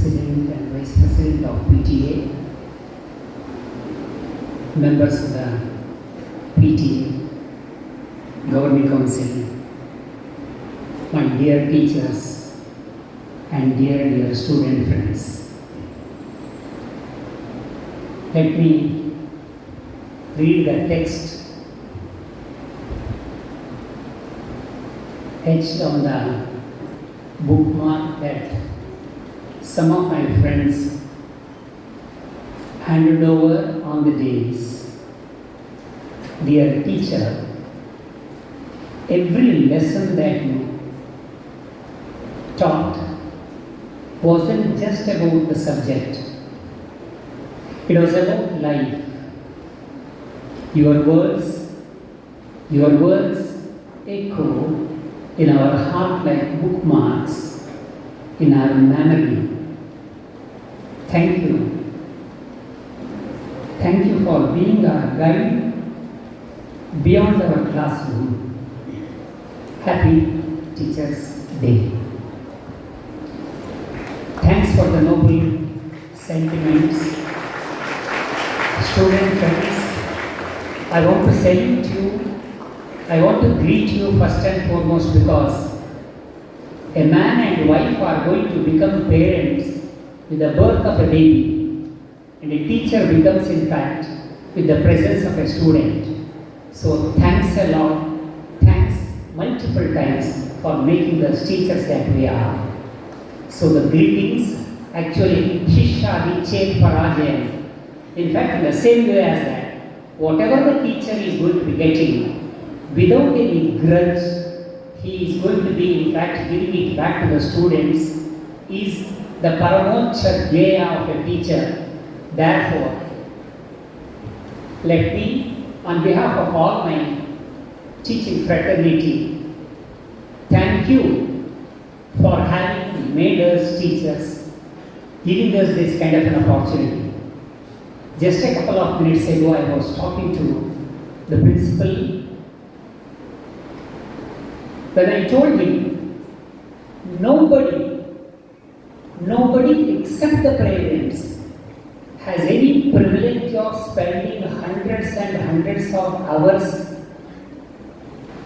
President and Vice President of PTA, members of the PTA, Governing Council, my dear teachers and dear student friends. Let me read the text etched on the bookmark that some of my friends handed over on the days. Dear teacher, every lesson that you taught wasn't just about the subject. It was about life. Your words echo in our heart like bookmarks in our memory. Thank you. Thank you for being our guide beyond our classroom. Happy Teachers' Day. Thanks for the noble sentiments. Student friends, I want to salute you. I want to greet you first and foremost because a man and wife are going to become parents with the birth of a baby, and a teacher becomes in fact with the presence of a student. So thanks a lot, thanks multiple times for making us teachers that we are. So the greetings actually Shishya Vichet Parajayam. In fact, in the same way as that, whatever the teacher is going to be getting, without any grudge, he is going to be in fact giving it back to the students, is the Paramoksha Jnaya of a teacher. Therefore, let me, on behalf of all my teaching fraternity, thank you for having made us teachers, giving us this kind of an opportunity. Just a couple of minutes ago, I was talking to the principal. When I told him, nobody except the parents has any privilege of spending hundreds and hundreds of hours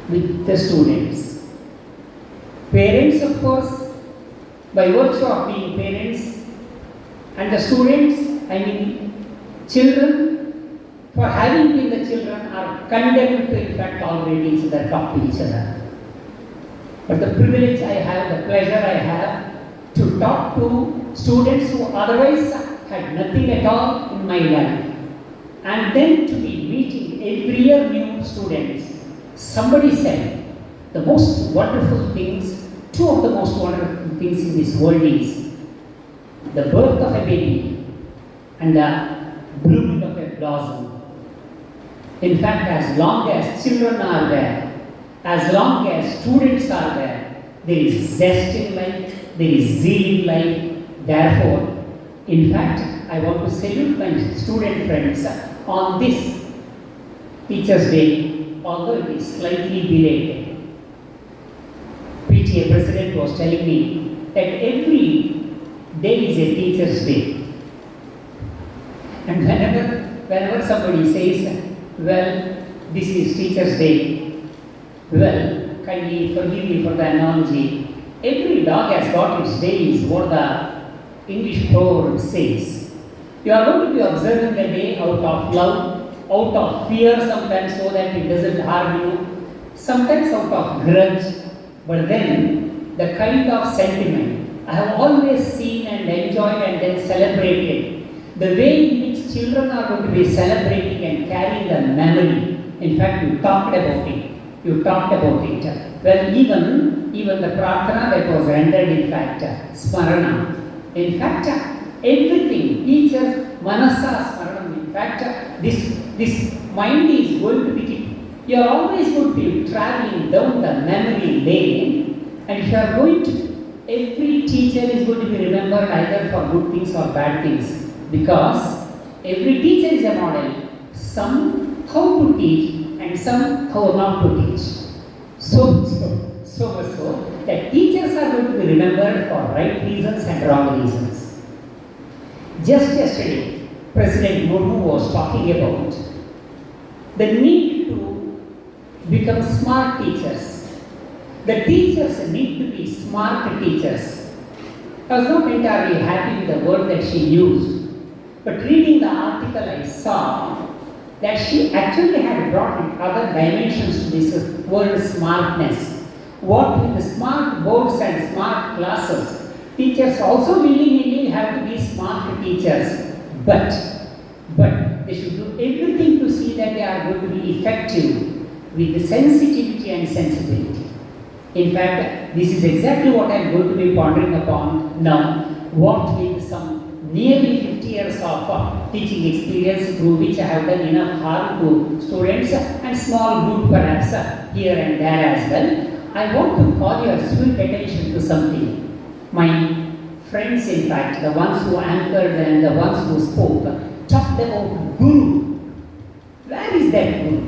with the students. Parents, of course, by virtue of being parents, and the students, children, for having been the children, are condemned to in fact tolerate each other, talk to each other. But the privilege I have, the pleasure I have to talk to students who otherwise had nothing at all in my life, and then to be meeting every year new students. Somebody said the most wonderful things, two of the most wonderful things in this world is the birth of a baby and the blooming of a blossom. In fact, as long as children are there, as long as students are there is zest in life, there is zeal in life. Therefore, in fact, I want to salute my student friends on this Teachers' Day, although it is slightly belated. PTA President was telling me that every day is a Teachers' Day. And whenever somebody says, well, this is Teachers' Day, well, kindly forgive me for the analogy. Every dog has got its day is what the English proverb says. You are going to be observing the day out of love, out of fear sometimes so that it doesn't harm you, sometimes out of grudge, but then the kind of sentiment I have always seen and enjoyed and then celebrated. The way in which children are going to be celebrating and carrying the memory. In fact, you talked about it. Well, even the prarthana that was rendered, in fact, smarana. In fact, everything, teacher, manasa smaranam. In fact, this mind is going to be, you are always going to be traveling down the memory lane, and if you are going to, every teacher is going to be remembered either for good things or bad things, because every teacher is a model. Some how to teach, and some how not to teach. So much so that teachers are going to be remembered for right reasons and wrong reasons. Just yesterday, President Murmu was talking about the need to become smart teachers. The teachers need to be smart teachers. I was not entirely happy with the word that she used, but reading the article I saw that she actually had brought in other dimensions to this word smartness. What with the smart boards and smart classes, teachers also willingly have to be smart teachers, but they should do everything to see that they are going to be effective with the sensitivity and sensibility. In fact, this is exactly what I am going to be pondering upon now, what with some nearly 50 years of teaching experience through which I have done enough harm to students and small good perhaps here and there as well. I want to call your sweet attention to something. My friends, in fact, the ones who anchored and the ones who spoke, talked about Guru. Where is that Guru?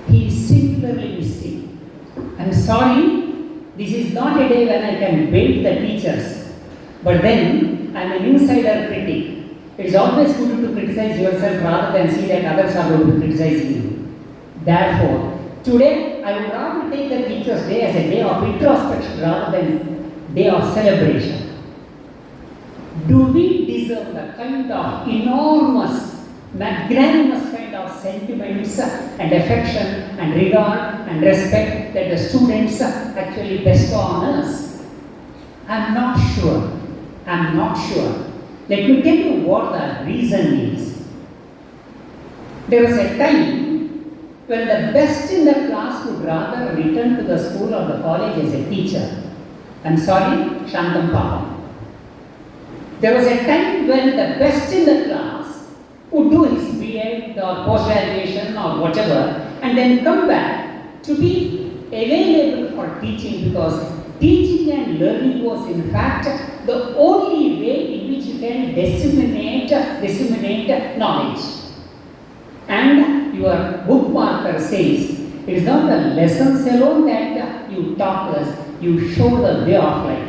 He is singularly missing. I'm sorry, this is not a day when I can bait the teachers. But then, I'm an insider critic. It is always good to criticize yourself rather than see that others are going to criticize you. Therefore, today, I would rather take the Teachers' Day as a day of introspection rather than day of celebration. Do we deserve the kind of enormous, magnanimous kind of sentiments and affection and regard and respect that the students actually bestow on us? I'm not sure. Let me tell you what the reason is. There was a time when the best in the class would rather return to the school or the college as a teacher. I'm sorry, Shantam Papa. There was a time when the best in the class would do his B.Ed or post-graduation or whatever and then come back to be available for teaching, because teaching and learning was in fact the only way in which you can disseminate knowledge. And your bookmarker says, it is not the lessons alone that you taught us, you show the way of life.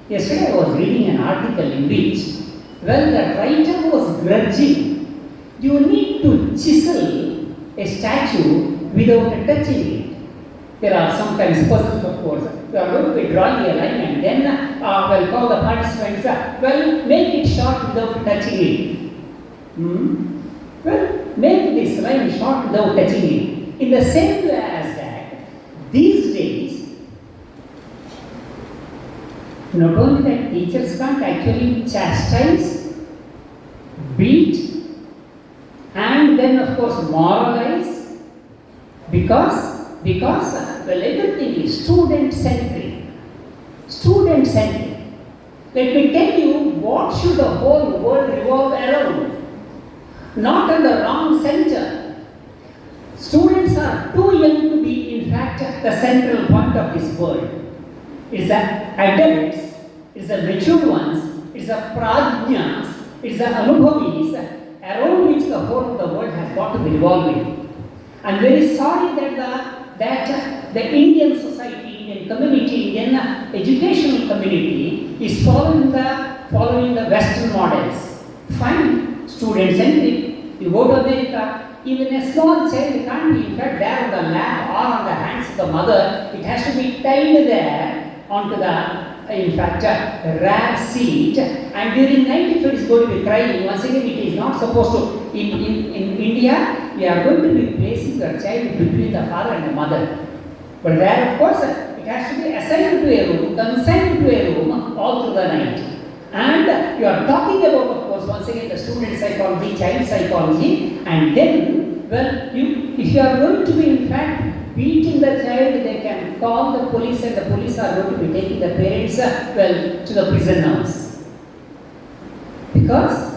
Yesterday I was reading an article in which, the writer was grudging, you need to chisel a statue without touching it. There are sometimes persons, of course, you are going to be drawing a line and then call the participants, make it short without touching it. Make this line short without touching it. In the same way as that, these days, not only that teachers can't actually chastise, beat, and then of course moralize, because everything is student-centric. Let me tell you, what should the whole world revolve around? Not in the wrong center. Students are too young to be, in fact, the central point of this world. It's the adults, it's the mature ones, it's the prajnas, it's the anubhavis around which the whole of the world has got to be revolving. I'm very sorry that the Indian society, Indian community, Indian educational community is following the Western models. Fine, student-centric. You go to America, even a small child can't be in fact there on the lap or on the hands of the mother. It has to be tied there onto the, in fact, rare seat. And during night, if it is going to be crying, once again it is not supposed to. In India, we are going to be placing the child between the father and the mother. But there, of course, it has to be assigned to a room, consigned to a room all through the night. And you are talking about, of course, once again the student psychology, child psychology, and then, if you are going to be in fact beating the child, they can call the police and the police are going to be taking the parents, to the prison house. Because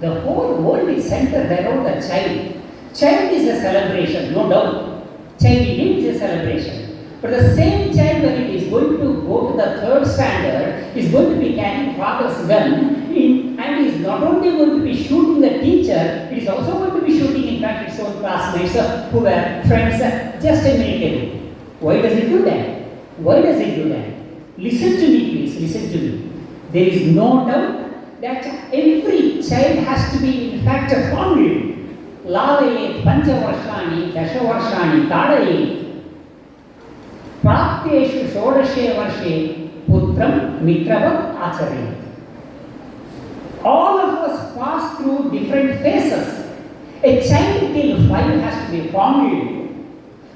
the whole world is centered around the child. Child is a celebration, no doubt. Child is a celebration. But the same child, when it is going to go to the third standard, is going to be carrying father's gun and is not only going to be shooting the teacher, it is also going to be shooting, in fact, its own classmates who were friends just a minute ago. Why does it do that? Listen to me, please, listen to me. There is no doubt that every child has to be in fact formed. Lavayet Panchavarshani, Dashavarshani, Tadayet. Prapteshu Shodashe Varshe Putram Mitravat Acharayet. All of us pass through different phases. A child till 5 has to be formed.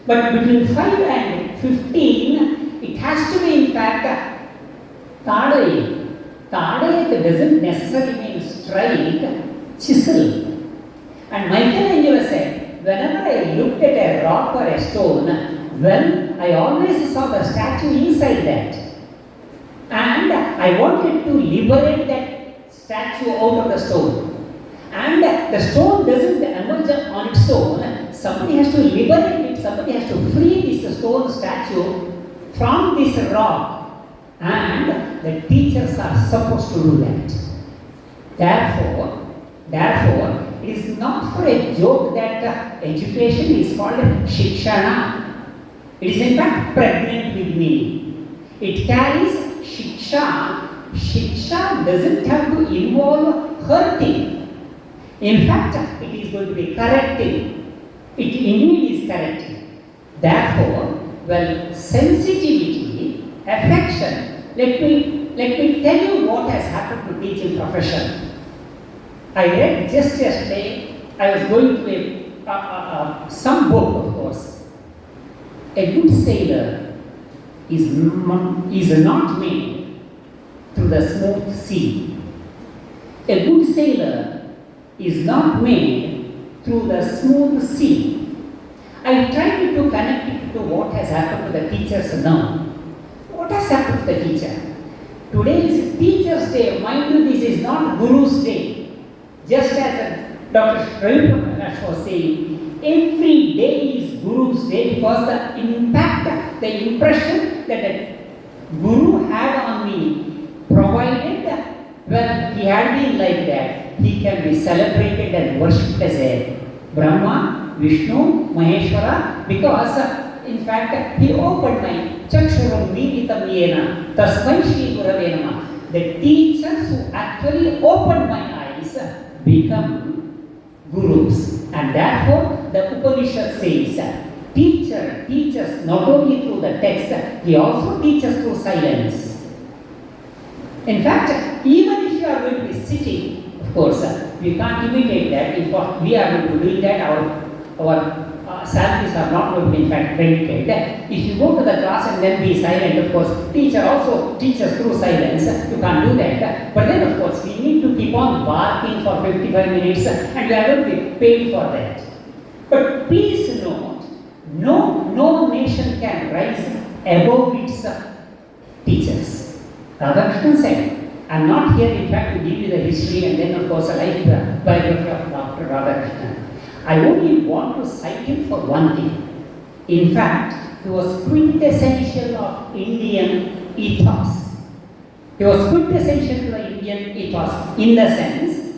But between 5 and 15, it has to be in fact Tadayet. Tadayet doesn't necessarily mean strike, chisel. And Michelangelo said, whenever I looked at a rock or a stone, well, I always saw the statue inside that. And I wanted to liberate that statue out of the stone. And the stone doesn't emerge on its own. Somebody has to liberate it, somebody has to free this stone statue from this rock. And the teachers are supposed to do that. Therefore, it is not for a joke that education is called Shikshana. It is in fact pregnant with meaning. It carries Shiksha. Shiksha doesn't have to involve hurting. In fact, it is going to be correcting. It indeed is correcting. Therefore, well, sensitivity, affection. Let me tell you what has happened to teaching profession. I read just yesterday, I was going to some book, of course. A good sailor is not made through the smooth sea. A good sailor is not made through the smooth sea. I tried to connect it to what has happened to the teachers now. What has happened to the teacher? Today is Teacher's Day. Mind you, this is not Guru's Day. Just as Dr. Ravi Prakash was saying, every day is Guru's Day because the impact, the impression that the Guru had on me, provided when he had been like that, he can be celebrated and worshipped as a Brahma, Vishnu, Maheshwara, because in fact he opened my Chakshuram Viditam Yena, Tasmai Shri Gurave Namah. The teachers who actually opened my eyes become gurus, and therefore the Upanishad says teacher teaches not only through the text, he also teaches through silence. In fact, even if you are going to be sitting, of course, we can't imitate that. In fact, we are going to do that. Our salaries are not going to be in fact credited. If you go to the class and then be silent, of course, teacher also teaches through silence. You can't do that. But then, of course, we need to keep on barking for 55 minutes, and we are going to be paid for that. But please note, no nation can rise above its teachers. Radhakrishnan said, I am not here in fact to give you the history and then of course a life biography of Dr. Radhakrishnan. I only want to cite him for one thing. In fact, he was quintessential of Indian ethos. He was quintessential to the Indian ethos in the sense,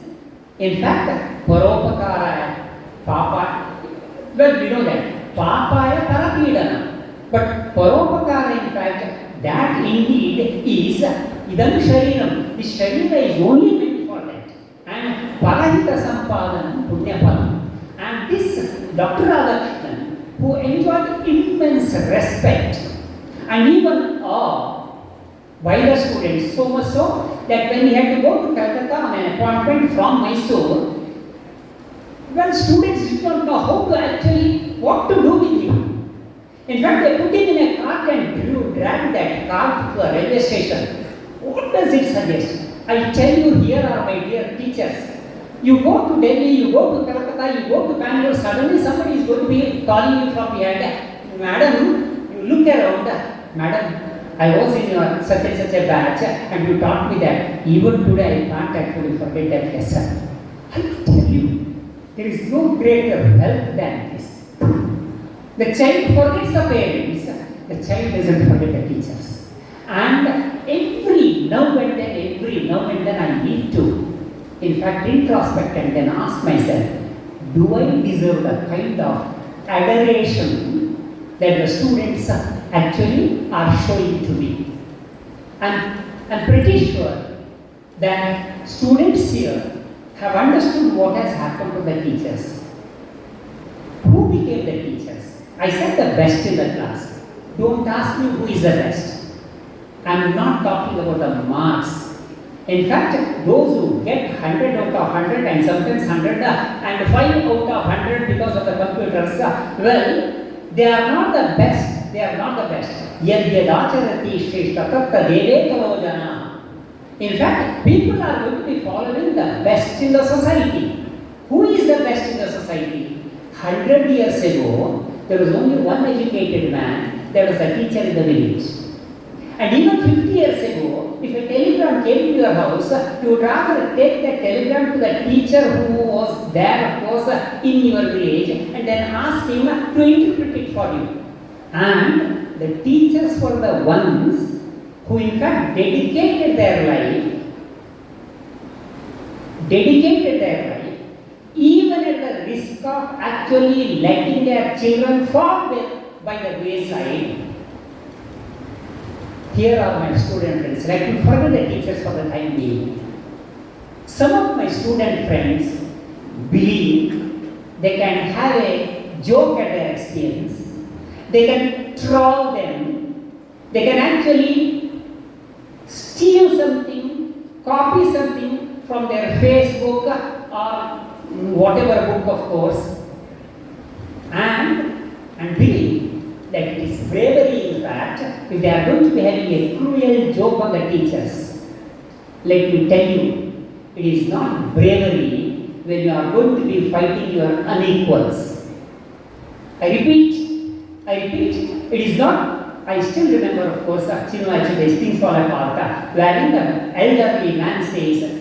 in fact, Paropakara, Papa, well we know that, Papaya Parapidana, but Paropakara in fact, that indeed is Idam Shariram. The Sharira is only meant for that. And Parahita Sampadanam Punyapalam. And this Dr. Radhakrishnan, who enjoyed immense respect and even awe by the students, so much so that when he had to go to Calcutta on an appointment from Mysore, well, students did not know how to actually, what to do with him. In fact, they put him in a cart and dragged that cart to a railway station. What does it suggest? I tell you, here are my dear teachers. You go to Delhi, you go to Calcutta, you go to Bangalore, suddenly somebody is going to be calling you from behind. Madam, you look around. Madam, I was in your such and such a batch and you taught me that. Even today I can't actually forget that lesson. I tell you, there is no greater help than this. The child forgets the parents, the child doesn't forget the teachers. And every now and then I need to, in fact, introspect and then ask myself, do I deserve the kind of adoration that the students actually are showing to me? And I'm pretty sure that students here have understood what has happened to the teachers. Who became the teachers? I said the best in the class. Don't ask me who is the best. I am not talking about the marks. In fact, those who get 100 out of 100 and sometimes 100 and 5 out of 100 because of the computers, well, they are not the best. They are not the best. Yadyadacharati shrishtatatva devekalo jana. In fact, people are going to be following the best in the society. Who is the best in the society? 100 years ago, there was only one educated man. There was a teacher in the village. And even 50 years ago, if a telegram came to your house, you would rather take that telegram to the teacher who was there, of course, in your village, and then ask him to interpret it for you. And the teachers were the ones who in fact dedicated their life, even at the risk of actually letting their children fall by the wayside. Here are my student friends. Let me forget the teachers for the time being. Some of my student friends believe they can have a joke at their experience. They can troll them. They can actually steal something, copy something from their Facebook or whatever book, of course, and believe that it is bravery. In fact, if they are going to be having a cruel joke on the teachers, let me tell you, it is not bravery when you are going to be fighting your unequals. I repeat, it is not. I still remember, of course, Chinua Things Fall Apart, wherein the elderly man says,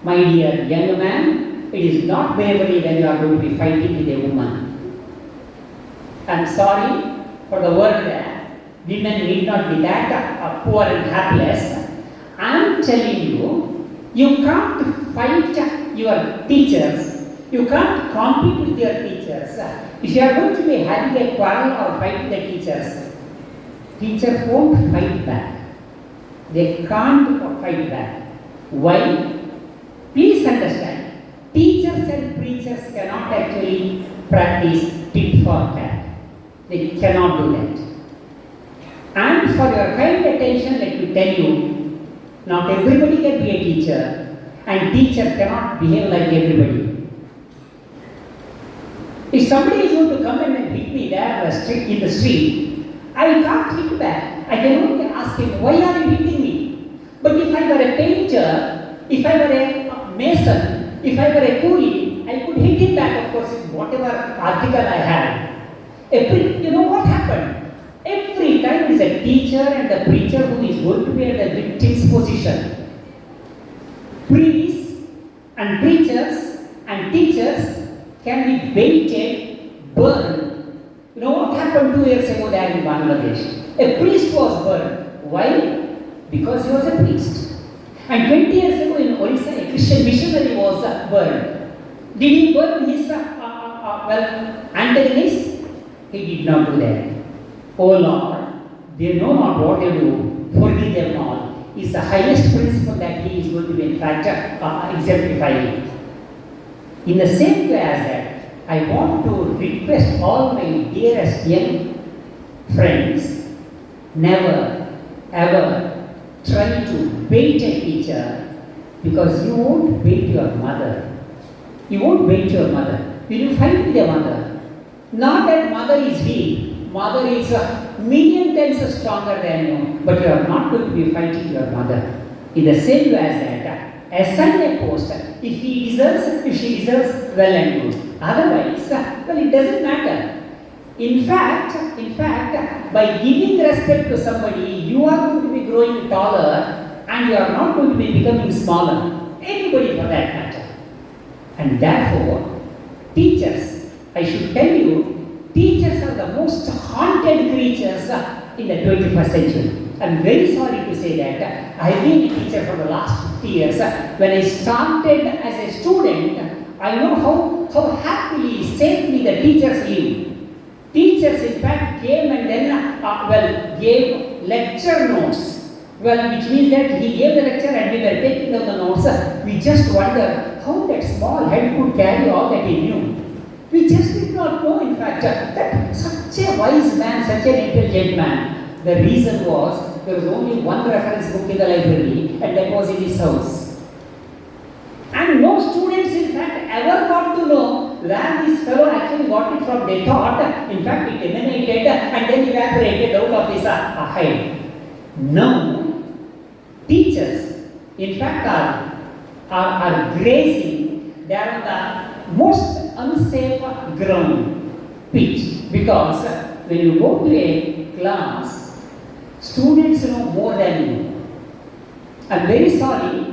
"My dear young man, it is not bravery when you are going to be fighting with a woman." I am sorry for the word there. Women need not be that poor and hapless. I am telling you, you can't fight your teachers. You can't compete with your teachers. If you are going to be having a quarrel or fight with the teachers won't fight back. They can't fight back. Why? Please understand, teachers and preachers cannot actually practice tit for tat. They cannot do that. And for your kind attention, let me tell you, not everybody can be a teacher, and teacher cannot behave like everybody. If somebody is going to come and hit me there in the street, I can't hit back. I can only ask him, why are you hitting me? But if I were a painter, if I were a mason, if I were a coolie, I could hit him back, of course, with whatever article I had. You know what happened? Every time it is a teacher and the preacher who is going to be at the victim's position. Priests and preachers and teachers can be baited, burned. You know what happened 2 years ago there in Bangladesh? A priest was burned. Why? Because he was a priest. And 20 years ago in Orissa, a Christian missionary was burned. Did he burn his antagonist? He did not do that. Oh Lord, they know not what they do, forgive them all, is the highest principle that he is going to be in fact exemplifying. In the same way as that, I want to request all my dearest young friends, never ever try to bait a teacher, because you won't bait your mother. You won't bait your mother. Will you fight with your mother? Not that mother is weak. Mother is a million times stronger than you, but you are not going to be fighting your mother. In the same way as that, assign a post. If she deserves, well and good. Otherwise, well, it doesn't matter. In fact, by giving respect to somebody, you are going to be growing taller and you are not going to be becoming smaller. Anybody for that matter. And therefore, teachers, I should tell you, teachers are the most haunted creatures in the 21st century. I'm very sorry to say that. I have been a teacher for the last 50 years. When I started as a student, I know how happily, safely the teachers live. Teachers, in fact, came and then gave lecture notes. Well, which means that he gave the lecture and we were taking down the notes. We just wondered how that small head could carry all that he knew. We just did not know, in fact, that such a wise man, such an intelligent man. The reason was there was only one reference book in the library, and that was in his house. And no students, in fact, ever got to know where this fellow actually got it from. They thought, in fact, it emanated and then evaporated out of his head. Now, teachers, in fact, are grazing. They are on the most unsafe ground, pitch, because when you go to a class, students know more than you. I'm very sorry.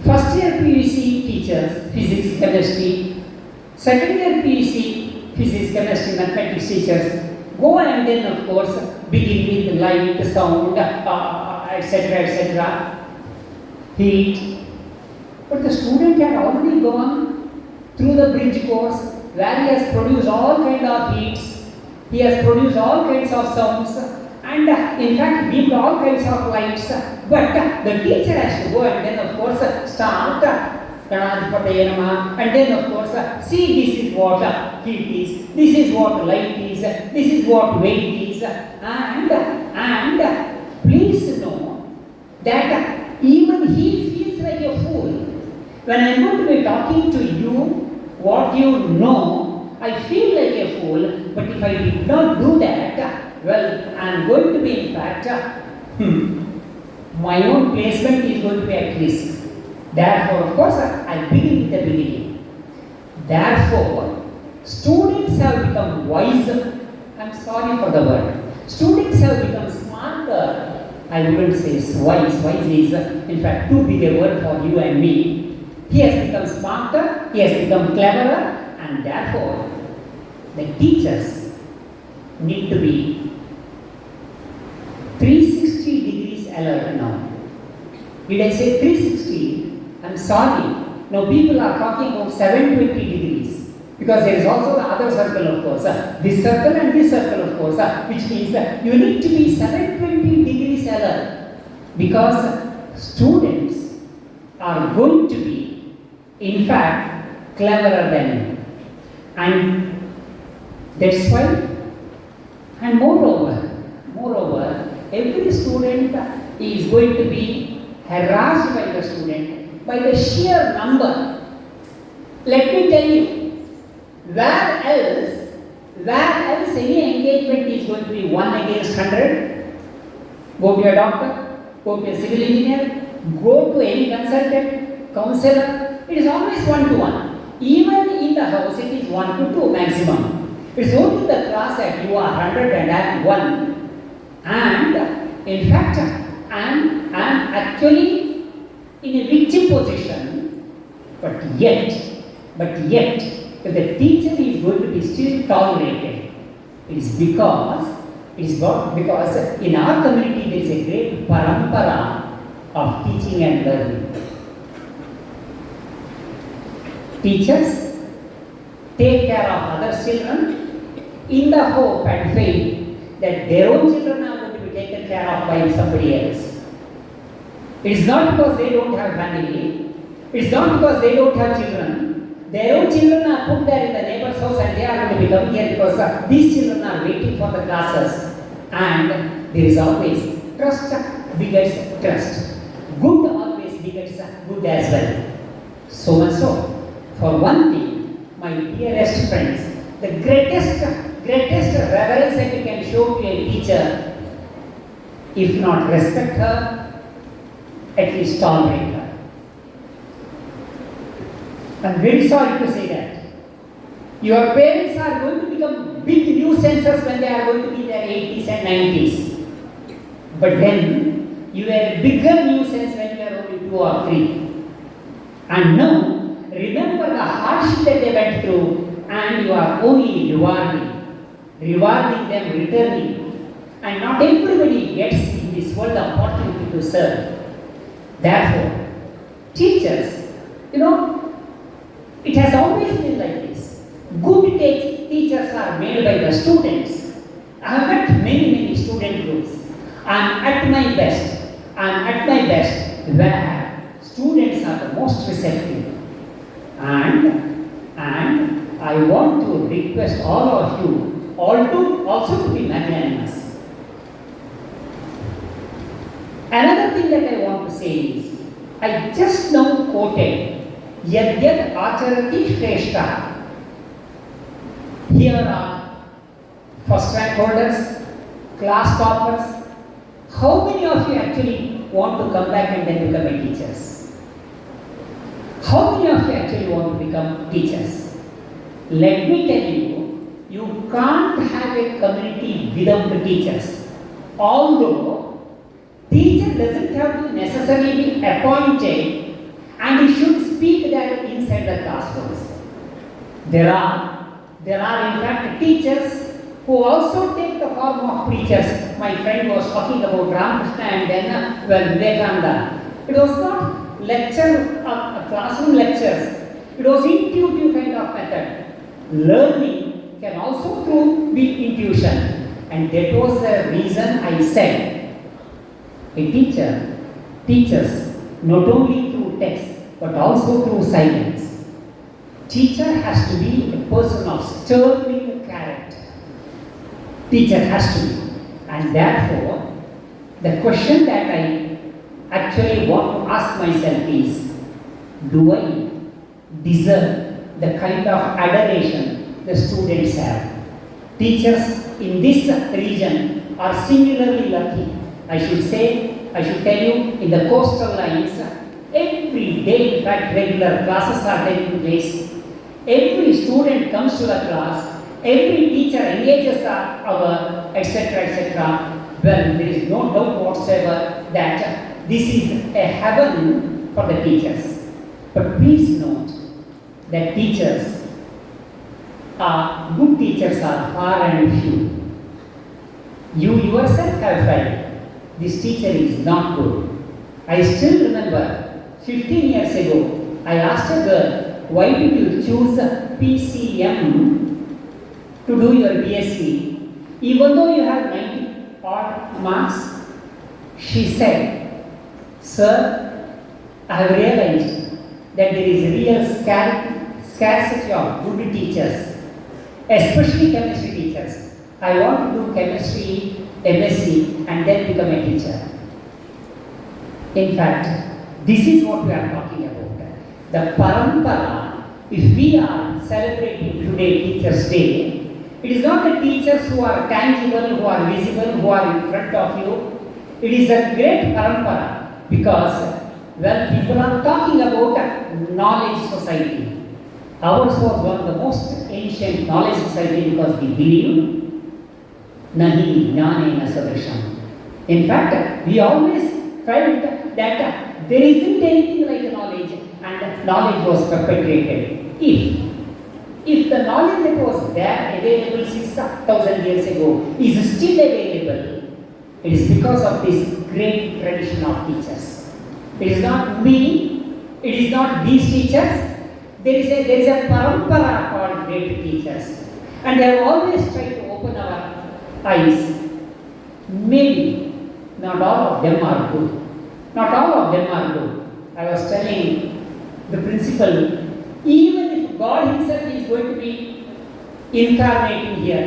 First year PUC teachers, physics, chemistry, second year PUC, physics, chemistry, mathematics teachers, go and then of course begin with light, sound, etc., heat. But the student had already gone through the bridge course where he has produced all kinds of heats, he has produced all kinds of sounds, and in fact beamed all kinds of lights. But the teacher has to go and then of course start and then of course see this is what heat is, this is what light is, this is what weight is, and please know that even he feels like a fool. When I am going to be talking to you what you know, I feel like a fool, but if I did not do that, well, I am going to be in fact my own placement is going to be at risk. Therefore, of course, I begin with the beginning. Therefore, students have become wiser. I'm sorry for the word. Students have become smarter. I wouldn't say wise. Wise is, in fact, too big a word for you and me. He has become smarter, he has become cleverer, and therefore, the teachers need to be 360 degrees alert now. Did I say 360? I'm sorry. Now people are talking about 720 degrees. Because there is also the other circle, of course. This circle and this circle, of course. Which means you need to be 720 degrees alert. Because students are going to be, in fact, cleverer than you. And that's why, and moreover, every student is going to be harassed by the student by the sheer number. Let me tell you, where else any engagement is going to be 1 against 100? Go to a doctor, go to a civil engineer, go to any consultant, counselor. It is always 1 to 1. Even in the house, it is 1 to 2 maximum. It is only the class that you are 100 and I am 1. And in fact, I am actually in a victim position, but yet, if the teacher is going to be still tolerated, it is because in our community there is a great parampara of teaching and learning. Teachers take care of other children in the hope and faith that their own children are going to be taken care of by somebody else. It is not because they don't have family, it is not because they don't have children. Their own children are put there in the neighbor's house and they are going to become here because these children are waiting for the classes. And there is always trust begets trust. Good always begets good as well. So much so, for one thing, my dearest friends, the greatest reverence that you can show to a teacher, if not respect her, at least tolerate her. I'm very sorry to say that. Your parents are going to become big nuisances when they are going to be in their 80s and 90s. But then, you are a bigger nuisance when you are only 2 or 3. And now, remember the hardship that they went through, and you are only rewarding them, returning. And not everybody gets in this world the opportunity to serve. Therefore, teachers, it has always been like this. Good teachers are made by the students. I have met many student groups. I am at my best I am at my best where students are the most receptive. And I want to request all of you also to be magnanimous. Another thing that I want to say is, I just now quoted Yadyad Acharati Shrestha. Here are first rank holders, class toppers. How many of you actually want to come back and then become a teachers? How many of you actually want to become teachers? Let me tell you, you can't have a community without the teachers. Although teacher doesn't have to necessarily be appointed and he should speak there inside the classrooms. There are in fact teachers who also take the form of preachers. My friend was talking about Ramakrishna and then Vivekananda. It was not lecture, classroom lectures. It was intuitive kind of method. Learning can also be intuition. And that was the reason I said a teacher teaches not only through text but also through silence. Teacher has to be a person of sterling character. Teacher has to be. And therefore, the question that I actually want to ask myself is, do I deserve the kind of adoration the students have? Teachers in this region are singularly lucky. I should tell you, in the coastal lines, every day, in fact, regular classes are taking place. Every student comes to the class, every teacher engages our, etc., etc. Well, there is no doubt whatsoever that this is a heaven for the teachers. But please note that good teachers are far and few. You yourself have felt this teacher is not good. I still remember 15 years ago, I asked a girl, why did you choose PCM to do your BSc? Even though you have 90 odd marks, she said, sir, I have realized that there is real scarcity of good teachers, especially chemistry teachers. I want to do chemistry, MSc, and then become a teacher. In fact, this is what we are talking about. The parampara, if we are celebrating today Teachers' Day, it is not the teachers who are tangible, who are visible, who are in front of you. It is a great parampara because, well, people are talking about knowledge society. Ours was one of the most ancient knowledge society because we believe Nahi Jnanena Sadrisham. In fact, we always felt that there isn't anything like knowledge, and knowledge was perpetuated. If the knowledge that was there available 6,000 years ago is still available, it is because of this great tradition of teachers. It is not me, it is not these teachers. There is a parampara called great teachers, and they have always tried to open our eyes. Maybe not all of them are good. Not all of them are good. I was telling the principal, even if God himself is going to be incarnating here,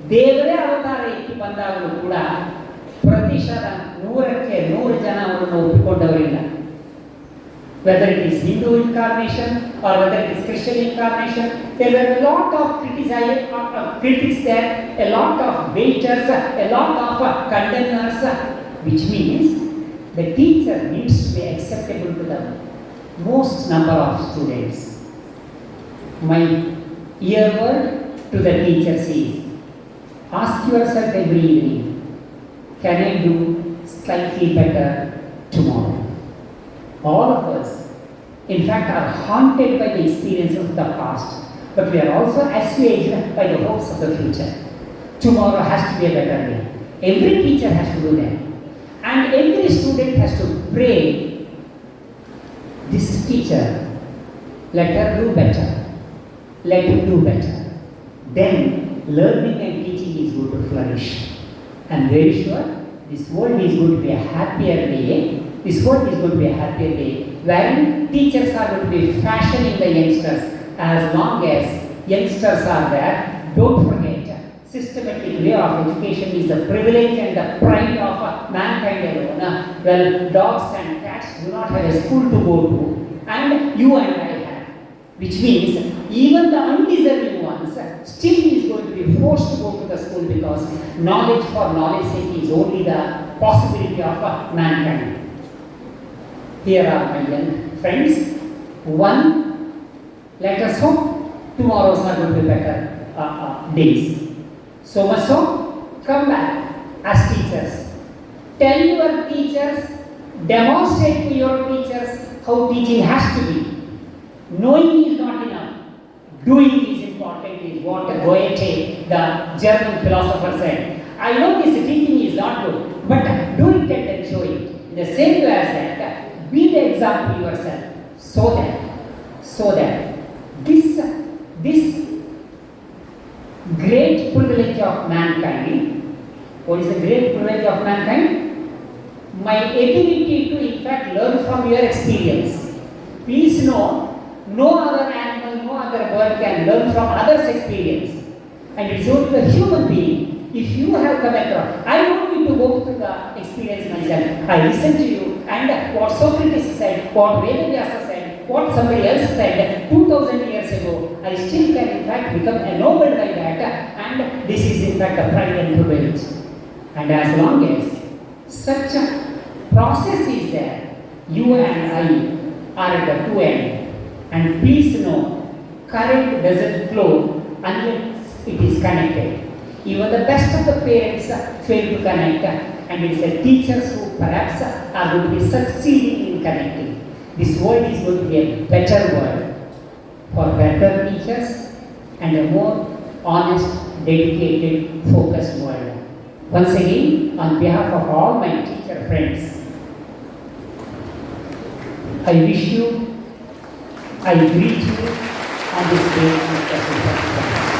ದೇವರೇ ಅವತಾರ ಎತ್ತಿ ಬಂದಾಗಲೂ ಕೂಡ ಪ್ರತಿಶತ 100ಕ್ಕೆ 100 ಜನ ಅವರನ್ನು ಒಪ್ಪಿಕೊಂಡವರಿಲ್ಲ. Whether it is Hindu incarnation or whether it is Christian incarnation, there were a lot of critics there, a lot of waiters, a lot of condemners, which means the teacher needs to be acceptable to the most number of students. My earword to the teachers is, ask yourself every evening, can I do slightly better tomorrow? All of us, in fact, are haunted by the experiences of the past, but we are also assuaged by the hopes of the future. Tomorrow has to be a better day. Every teacher has to do that. And every student has to pray, this teacher, let her do better. Let him do better. Then learning and teaching is going to flourish. I am very sure this world is going to be a happier day. This world is going to be a happier day wherein teachers are going to be fashioning the youngsters. As long as youngsters are there, don't forget, systematic way of education is the privilege and the pride of mankind alone. Well, dogs and cats do not have a school to go to, and you and I have. Which means even the undeserving ones still is going to be forced to go to the school because knowledge for knowledge sake is only the possibility of mankind. Here are my young friends. One, let us hope tomorrows are going to be better days. So much so, come back as teachers. Tell your teachers, demonstrate to your teachers how teaching has to be. Knowing is not enough. Doing is important, is what Goethe, the German philosopher, said. I know this teaching is not good, but do it and then show it. In the same way as that, be the example yourself, so that this great privilege of mankind. What is the great privilege of mankind? My ability to in fact learn from your experience. Please know, no other animal, no other bird can learn from others' experience. And it's only the human being, if you have come across, I don't need to go through the experience myself. I listen to you, and what Socrates said, what Vedavyasa said, what somebody else said 2000 years ago, I still can in fact become ennobled by that, and this is in fact a pride and privilege. And as long as such a process is there, you and I are at the two end. And please know, current doesn't flow unless it is connected. Even the best of the parents fail to connect, and it's the teachers who perhaps are going to be succeeding in connecting. This world is going to be a better world for better teachers and a more honest, dedicated, focused world. Once again, on behalf of all my teacher friends, I wish you, I greet you on this day of